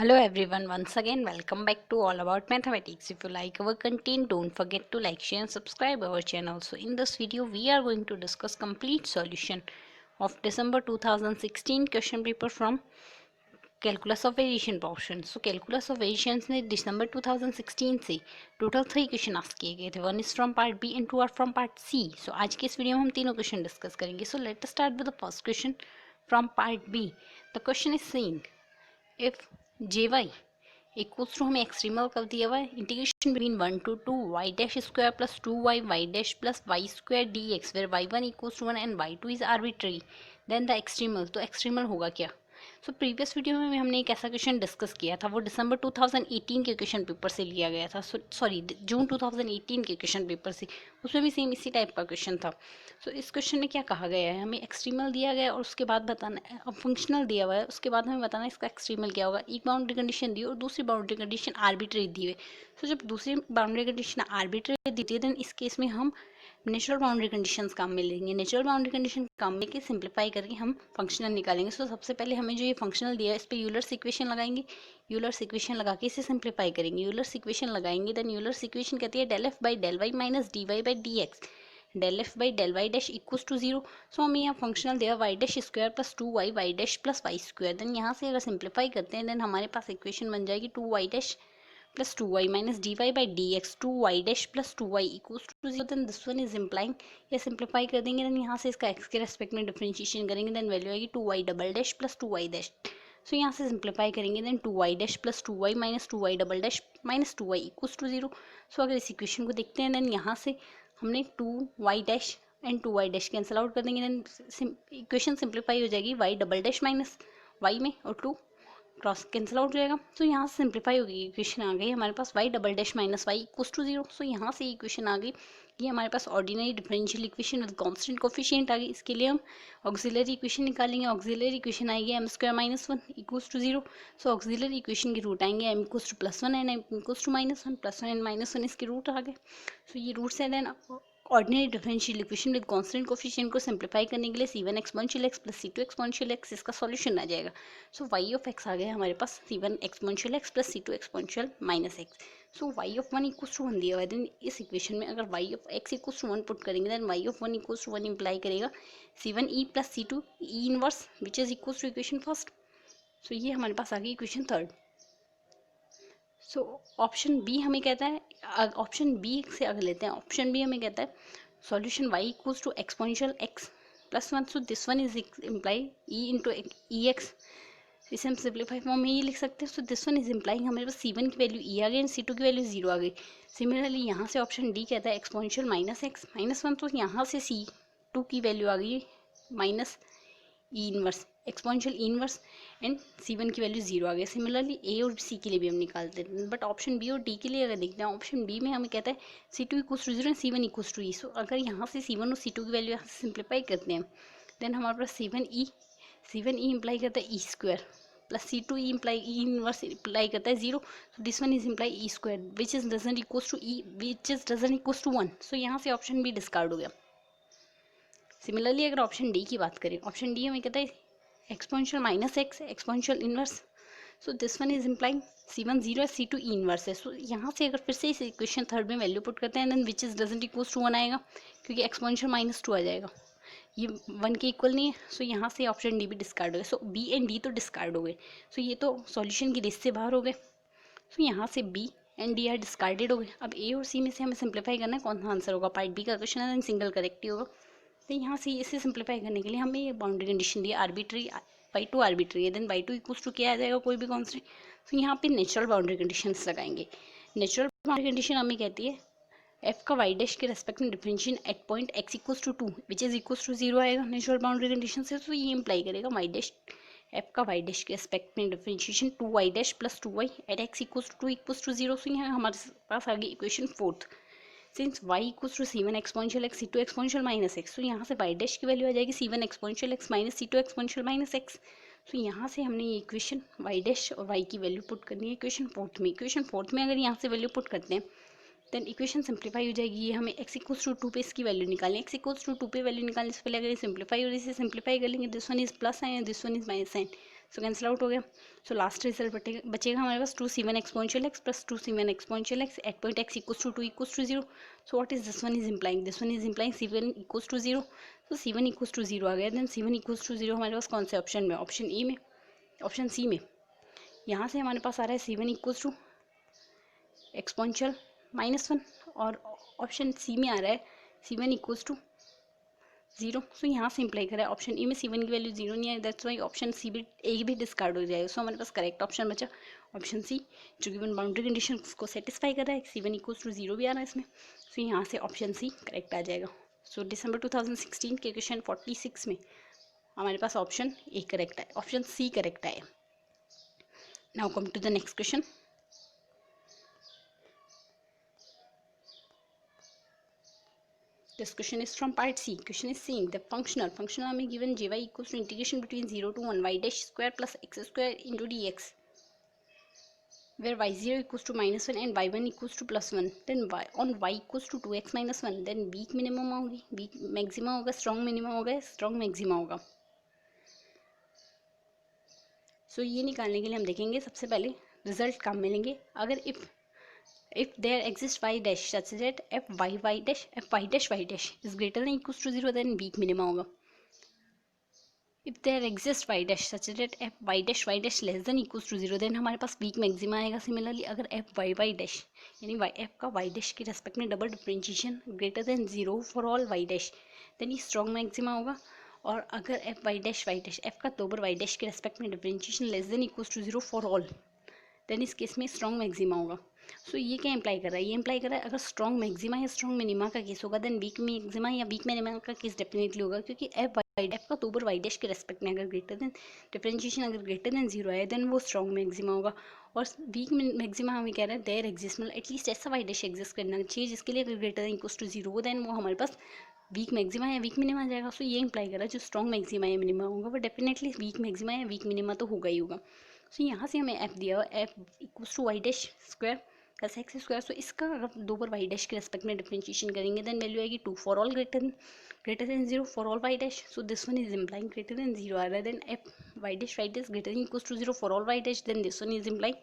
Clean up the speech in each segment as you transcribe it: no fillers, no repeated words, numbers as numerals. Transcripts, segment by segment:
Hello everyone, once again welcome back to All About Mathematics. If you like our content, don't forget to like, share and subscribe our channel. So in this video we are going to discuss complete solution of December 2016 question paper from Calculus of Variation portion. So Calculus of Variations ने December 2016 से total 3 question ask किए गए थे. 1 is from part B and 2 are from part C. So आज के इस video में हम तीनों क्वेश्चन डिस्कस करेंगे. So let us start with the first question from part B. The question is saying if jy equals to हमें extremal कर दिया हुआ है integration between 1 to 2 y dash square plus 2y y dash plus y square dx where y1 equals to 1 and y2 is arbitrary then the extremal. तो extremal होगा क्या? So previous video में हमने एक ऐसा क्वेश्चन डिस्कस किया था, वो दिसंबर 2018 के क्वेश्चन पेपर से लिया गया था. सॉरी जून 2018 के क्वेश्चन पेपर से. उसमें भी सेम इसी टाइप का क्वेश्चन था. सो इस क्वेश्चन में क्या कहा गया है, हमें एक्सट्रीमल दिया गया और उसके बाद बताना, अब फंक्शनल दिया हुआ है, उसके बाद हमें बताना इसका एक्सट्रीमल क्या होगा. एक बाउंड्री कंडीशन दी और दूसरी बाउंड्री कंडीशन आर्बिट्री दी हुई. सो जब दूसरी बाउंड्री कंडीशन आर्बिट्री दी थी देन इस केस में हम नेचुरल बाउंड्री कंडीशंस काम में लेंगे. नेचुरल बाउंड्री कंडीशन काम में के सिंप्लीफाई करके हम फंक्शनल निकालेंगे. सो सबसे पहले हमें जो ये फंक्शनल दिया है इस पर यूलर्स इक्वेशन लगाएंगे. यूलर्स इक्वेशन लगा के इसे सिंप्लीफाई करेंगे. यूलर्स इक्वेशन लगाएंगे देन यूलर्स इक्वेशन कहती है del f by del y minus d y by d x del f by del y dash equals to zero. So हमें यहाँ फंक्शनल दिया y dash square plus 2y y dash plus y square. Then यहाँ से अगर simplify करते हैं then हमारे पास equation बन जाएगी 2y dash plus 2y minus dy by dx 2y dash plus 2y equals to 0. then this one is implying, या simplify कर देंगे देन यहाँ से इसका x के रेस्पेक्ट में डिफरेंशिएशन करेंगे देन वैल्यू आएगी 2y double dash plus 2y dash. So यहाँ से सिंप्लीफाई करेंगे then 2y dash plus 2y minus 2y double dash minus 2y equals to 0. So अगर इस इक्वेशन को देखते हैं देन यहाँ से हमने 2y dash and 2y dash cancel out कर देंगे देन इक्वेशन सिंप्लीफाई हो जाएगी y double dash minus y में और 2 क्रॉस कैंसिल आउट हो जाएगा. सो यहाँ से सिंप्लीफाई होगी, इक्वेशन आ गई हमारे पास y double dash minus y equals to 0. So यहाँ से इक्वेशन आ गई, ये हमारे पास ordinary differential equation with constant coefficient आ गई. इसके लिए हम ऑक्सिलरी इक्वेशन निकालेंगे. ऑक्सिलरी इक्वेशन आएगी m square minus 1 equals to 0. So auxiliary equation के रूट आएंगे m equals to plus 1 and m equals to minus 1. Plus 1 and minus 1 इसके रूट आ गए. सो ये रूट्स है then ordinary differential equation with constant coefficient को simplify करने के लिए c1 exponential x plus c2 exponential x इसका सॉल्यूशन आ जाएगा. सो y ऑफ x आ गया हमारे पास c1 exponential x plus c2 exponential minus x. So y of 1 equals to 1 दिया हुआ है देन इस इक्वेशन में अगर y of x equals to 1 put करेंगे then y of 1 equals to 1 imply करेगा c1 e plus c2 e inverse which is equals to equation first. So ये हमारे पास आ गई equation third. So option B हमें कहता है, ऑप्शन बी से अगर लेते हैं ऑप्शन बी हमें कहता है solution y equals to exponential x plus 1. so this one is imply e into ex. इसे हम सिंप्लीफाई फॉर्म में ये लिख सकते हैं. सो दिस वन इज इम्प्लाइंग हमारे पास c1 की वैल्यू e आ गई एंड c2 की वैल्यू 0 आ गई. सिमिलरली यहाँ से ऑप्शन डी कहता है एक्सपोनेंशियल माइनस एक्स माइनस 1. तो यहाँ से c2 की वैल्यू आ गई minus E inverse exponential E inverse and c1 की वैल्यू 0 आ गई. सिमिलरली ए और सी के लिए भी हम निकालते हैं. बट ऑप्शन बी और डी के लिए अगर देखते हैं ऑप्शन बी में हमें कहता है c2 equals to 0 and c1 equals to e. So अगर यहाँ से c1 और c2 की वैल्यू यहाँ से सिंप्लीफाई करते हैं देन हमारे पास c1 ई इम्प्लाई करता है e square plus c2 e imply e inverse imply करता है 0. So this one is imply e square which is doesn't equals to e which is doesn't equals to 1. सो यहाँ से ऑप्शन बी डिस्कार्ड हो गया. Similarly अगर option D की बात करें ऑप्शन डी हमें कहता है exponential minus x exponential inverse. So this one is implying c1 0 है c2 ई इनवर्स है. सो यहाँ से अगर फिर से इस इक्वेशन थर्ड में वैल्यू पुट करते हैं then which is doesn't equals to 1 आएगा क्योंकि एक्सपोनेंशियल माइनस 2 आ जाएगा, ये 1 के इक्वल नहीं है. सो यहाँ से ऑप्शन डी भी डिस्कार्ड हो गए. सो बी एंड डी तो डिस्कार्ड हो गए. सो ये तो सॉल्यूशन की लिस्ट से बाहर हो गए. सो यहाँ से B and D are discarded हो गए. अब ए और सी में से हमें सिंप्लीफाई करना है कौन सा आंसर होगा. पार्ट बी का क्वेश्चन है सिंगल करेक्ट ही होगा. तो यहाँ से इसे सिंप्लीफाई करने के लिए हमें ये बाउंड्री कंडीशन दी आर्बिट्री y2 आर्बिट्री है देन y2 इक्वल्स टू क्या आ जाएगा कोई भी कांस्टेंट. तो यहाँ पे नेचुरल बाउंड्री कंडीशंस लगाएंगे. नेचुरल बाउंड्री कंडीशन हमें कहती है f का y डैश के रेस्पेक्ट में differentiation at point x equals to 2 which is equals to 0 आएगा नेचुरल बाउंड्री कंडीशन से. तो ये इंप्लाई करेगा y डैश f का y डैश के रेस्पेक्ट में differentiation 2y dash plus 2y at x equals to 2 equals to 0. So यहाँ हमारे पास आ गई equation fourth. Since y equals to c1 exponential x c2 exponential minus x. तो यहाँ से y डैश की वैल्यू आ जाएगी c1 exponential x minus c2 exponential minus x. तो यहाँ से हमने ये इक्वेशन y डैश और y की वैल्यू पुट करनी है इक्वेशन फोर्थ में. इक्वेशन फोर्थ में अगर यहाँ से वैल्यू पुट करते हैं देन इक्वेशन सिंप्लीफाई हो जाएगी. ये हमें x इक्वल्स टू 2 पे इसकी वैल्यू निकालनी है. x इक्वल्स टू 2 पे वैल्यू निकालने से पहले अगर ये सिंप्लीफाई हो रही है सिंप्लीफाई कर लेंगे. This one is plus sine this one is minus sine. So cancel out हो गया. सो लास्ट रिजल्ट बचेगा हमारे पास 2c1 exponential x plus 2c1 exponential x at point x equals to 2 equals to 0. So what is this one is implying, this one is implying c1 equals to 0. तो c1 equals to 0 आ गया. Then c1 equals to 0 हमारे पास कौन से option में, option A में, option C में. यहाँ से हमारे पास आ रहा है c1 इक्वल्स टू एक्सपोनेंशियल -1 और ऑप्शन सी में आ रहा है c1 इक्वल्स टू 0. सो यहाँ से इम्प्लाई करा है ऑप्शन ए में c1 की वैल्यू 0 नहीं है, दैट्स वाई ऑप्शन सी भी ए भी डिस्कार्ड हो जाएगा. सो हमारे पास करेक्ट ऑप्शन बचा ऑप्शन सी, जो गिवन बाउंड्री कंडीशन को सेटिस्फाई कर रहा है. c1 इक्वल्स टू 0 भी आ रहा है इसमें. सो यहाँ से ऑप्शन सी करेक्ट आ जाएगा. सो दिसंबर 2016 के क्वेश्चन 46 में हमारे पास ऑप्शन ए करेक्ट है, ऑप्शन सी करेक्ट है. Now come to the next question. This question is from part C. Question is saying the functional हमें given jy equals to integration between 0 to 1 y dash square plus x square into dx, where y0 equals to -1 and y1 equals to +1. Then y on y equals to 2x minus 1. Then weak minimum होगी, weak maximum होगा, strong minimum होगा, strong maximum होगा. So ये निकालने के लिए हम देखेंगे सबसे पहले रिजल्ट काम मिलेंगे. अगर if there exists y dash such that fy dash is greater than equals to 0, then weak minima होगा. if there exists y dash such that fy dash less than equals to 0, then हमारे पास weak maxima आएगा. Similarly अगर fy dash यानी f का y dash के respect में double differentiation greater than 0 for all y dash, then ये strong maxima होगा. और अगर fy dash f का 2 बार y dash के रेस्पेक्ट में differentiation less than equals to 0 for all, then इस केस में स्ट्रॉन्ग मैक्सिमा होगा. सो ये क्या इंप्लाई कर रहा है, ये इंप्लाई कर रहा है अगर स्ट्रॉन्ग मैक्सिमा या स्ट्रॉन्ग मिनिमा का केस होगा, देन वीक मैक्सिमा या वीक मिनिमा का केस डेफिनेटली होगा, क्योंकि एफ का 2 बार वाई डैश के रेस्पेक्ट में अगर ग्रेटर देन डिफरेंशिएशन अगर ग्रेटर देन 0 है, देन वो स्ट्रॉन्ग मैक्सिमा होगा. और वीक मैक्सिमा हमें कह रहा है देयर एग्जिस्ट, मतलब एटलीस्ट ऐसा वाई डैश एग्जिस्ट करना चाहिए जिसके लिए अगर ग्रेटर देन इक्वल्स टू 0 हो, देन वो हमारे पास वीक मैक्सिमा या वीक मिनिमा आ जाएगा. सो ये इंप्लाई कर रहा है जो स्ट्रॉन्ग मैक्सिमा या मिनिमा होगा वो डेफिनेटली वीक मैक्सिमा या वीक मिनिमा तो होगा ही होगा. सो यहाँ से हमें एफ दिया, f equals to y dash square plus x square. So इसका अगर 2 बार वाई डैश के रेस्पेक्ट में डिफरेंशिएशन करेंगे, देन वैल्यू आएगी 2 for all greater than 0 for all y dash. So this one is implying greater than 0 आ रहा है. Then f y dash greater than equals to 0 for all y dash, then this one is implying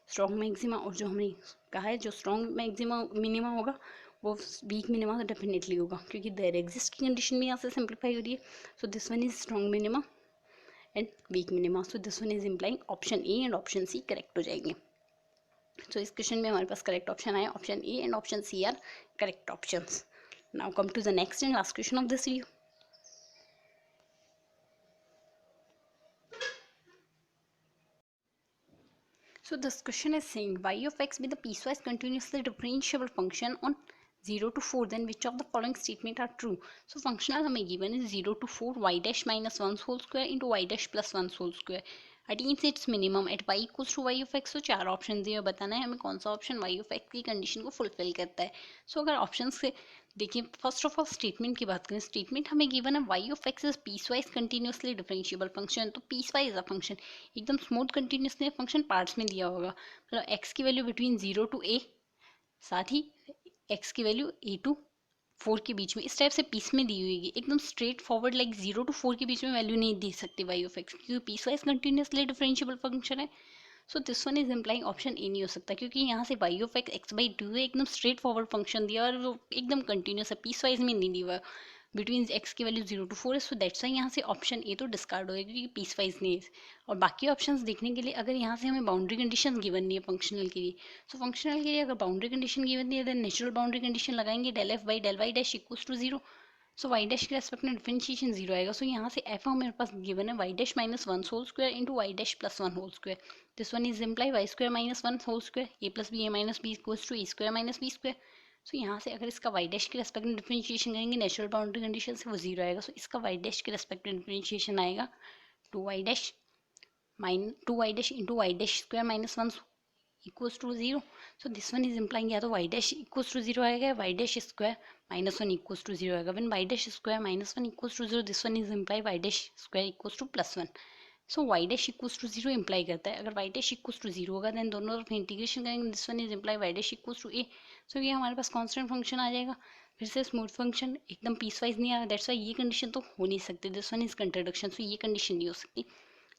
strong maxima. और जो हमने कहा है जो strong maxima minima होगा वो वीक मिनिमा तो डेफिनेटली होगा, क्योंकि देयर एग्जिस्ट की कंडीशन भी यहाँ से सिंप्लीफाई हो रही है. So this one is strong minima and weak minima. So this one is implying option A and option C correct हो जाएंगे. तो इस क्वेश्चन में हमारे पास करेक्ट ऑप्शन आया, option A and option C are correct options. Now come to the next and last question of this video. So this question is saying y of x be the piecewise continuously differentiable function on 0 to 4, then which of the following statement are true. So functional हमें given is 0 to 4 y dash minus 1 whole square into y dash plus 1 whole square attains its minimum at y equals to y of x. So 4 option दिए, बताना है हमें कौन सा option y of x की condition को fulfil करता है. सो अगर ऑप्शन से देखिए, फर्स्ट ऑफ ऑल स्टेटमेंट की बात करें, स्टेटमेंट हमें गिवन है y of x is piecewise continuously differentiable function. तो पीसवाइज फंक्शन एकदम स्मूथ कंटिन्यूसली फंक्शन पार्ट्स में दिया होगा, मतलब x की वैल्यू बिटवीन 0 टू a, साथ ही x की वैल्यू a टू 4 के बीच में, इस टाइप से पीस में दी हुई है. एकदम स्ट्रेट फॉरवर्ड लाइक 0 टू 4 के बीच में वैल्यू नहीं दे सकती y ऑफ x, क्योंकि पीसवाइज कंटिन्यूसली डिफरेंशिएबल फंक्शन है. So this one is implying option ए नहीं हो सकता, क्योंकि यहाँ से y of x x by 2 है, एकदम स्ट्रेट फॉरवर्ड फंक्शन दिया और वो एकदम कंटिन्यूस है, पीस वाइज में नहीं दिया बिटवीन x की वैल्यू 0 टू 4 है. सो दैट्स वाई यहाँ से ऑप्शन ए तो डिस्कार्ड होगा, क्योंकि पीस वाइज नहीं है. और बाकी ऑप्शंस देखने के लिए अगर यहाँ से हमें बाउंड्री कंडीशन गिवन नहीं है फंक्शनल के लिए, सो फंक्शनल के लिए अगर बाउंड्री कंडीशन गिवन नहीं है, देन नेचुरल बाउंड्री कंडीशन लगाएंगे del f by del y dash equals to 0. So Y dash के रेस्पेक्ट में डिफरेंशिएशन 0 आएगा. सो यहाँ से एफ हमारे पास गिवन है y dash minus 1 whole square into y dash plus 1 whole square. This one is imply y square minus 1 whole square a plus b a minus b equals to a square minus B square. So यहाँ से अगर इसका y dash के respect में differentiation करेंगे natural boundary condition से वो 0 आएगा. सो इसका वाई डैश के रेस्पेक्ट में डिफरेंशिएशन आएगा 2y dash into y dash square minus 1 equals to 0. So this one is implying या तो y dash equals to 0 आएगा, y dash square minus 1 equals to 0 आएगा. When y dash square minus 1 equals to 0, this one is imply y dash square equals to plus 1. So y dash equals to 0 imply करता है. अगर y dash equals to 0 होगा then दोनों तरफ integration करेंगे, this one is imply y dash equals to a. So ये हमारे पास constant function आ जाएगा. फिर से स्मूथ फंक्शन एकदम पीस वाइज नहीं आ रहा, दैट्स वाई ये कंडीशन तो हो नहीं सकती. दिस वन इज कंट्राडिक्शन, सो ये कंडीशन नहीं हो सकती.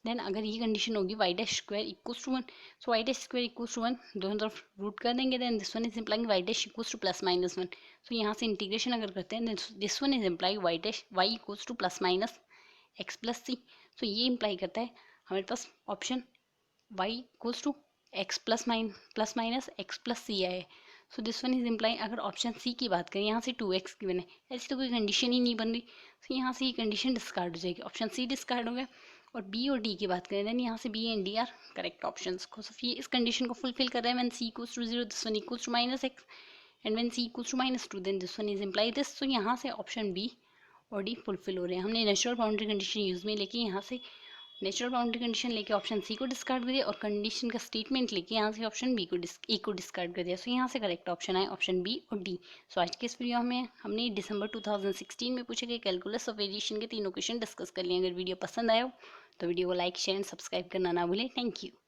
देन अगर ये कंडीशन होगी Y dash square equals to 1, so Y dash square equals to 1 दोनों तरफ रूट कर देंगे, then this one is implying Y dash equals to plus minus 1, सो यहाँ से इंटीग्रेशन अगर करते हैं this one is implying Y dash Y equals to plus minus X plus C, so ये इम्प्लाई करता है हमारे पास option y equals to X plus minus X plus सी आए। सो दिस वन इज इम्प्लाइंग, अगर ऑप्शन सी की बात करें यहाँ से 2x गिवन है, ऐसी तो कोई कंडीशन ही नहीं बन रही, तो यहाँ से ये कंडीशन डिस्कार्ड हो जाएगी, ऑप्शन सी डिस्कार्ड हो गया। और बी और डी की बात करें देन यहाँ से B and D are correct options को, ये इस कंडीशन को फुलफिल कर रहे हैं when c equals to 0 this one equals to minus x and when c equals to minus 2 then this one is imply this, तो यहाँ से ऑप्शन बी और डी फुलफिल हो रहे हैं। हमने नेचुरल बाउंड्री कंडीशन यूज में लेके यहाँ से नेचुरल बाउंड्री कंडीशन लेके ऑप्शन सी को डिस्कार्ड कर दिया और कंडीशन का स्टेटमेंट लेके यहाँ से ऑप्शन बी को ए को डिस्कार्ड कर दिया, सो यहाँ से करेक्ट ऑप्शन आए ऑप्शन बी और डी। सो आज के इस वीडियो में हमने दिसंबर 2016 में पूछे गए कैलकुलस ऑफ वेरिएशन के तीनों क्वेश्चन डिस्कस कर लिए। अगर वीडियो पसंद आया हो तो वीडियो को लाइक शेयर एंड सब्सक्राइब करना ना भूलें। Thank you.